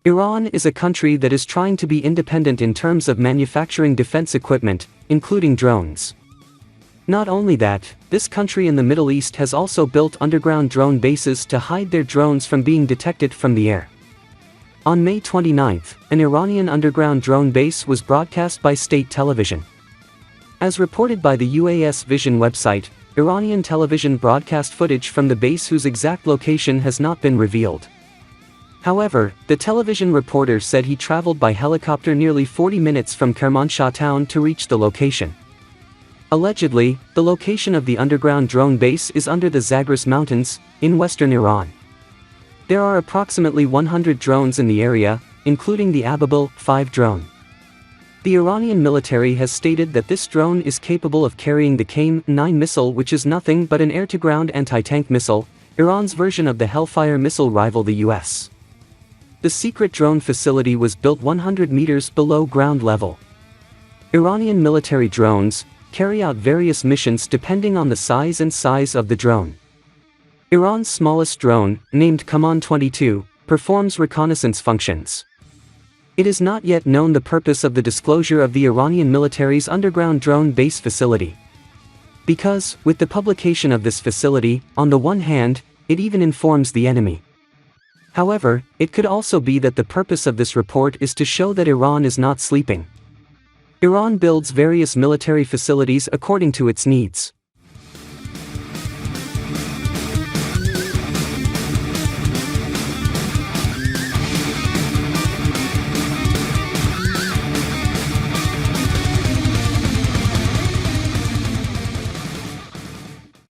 Iran is a country that is trying to be independent in terms of manufacturing defense equipment, including drones. Not only that, this country in the Middle East has also built underground drone bases to hide their drones from being detected from the air. On May 29, an Iranian underground drone base was broadcast by state television. As reported by the UAS Vision website, Iranian television broadcast footage from the base whose exact location has not been revealed. However, the television reporter said he traveled by helicopter nearly 40 minutes from Kermanshah town to reach the location. Allegedly, the location of the underground drone base is under the Zagros mountains, in western Iran. There are approximately 100 drones in the area, including the ababil 5 drone. The Iranian military has stated that this drone is capable of carrying the Kaman missile, which is nothing but an air-to-ground anti-tank missile, Iran's version of the Hellfire missile rival the US. The secret drone facility was built 100 meters below ground level. Iranian military drones carry out various missions depending on the size of the drone. Iran's smallest drone, named Kaman 22, performs reconnaissance functions. It is not yet known the purpose of the disclosure of the Iranian military's underground drone base facility. Because, with the publication of this facility, on the one hand, it even informs the enemy. However, it could also be that the purpose of this report is to show that Iran is not sleeping. Iran builds various military facilities according to its needs.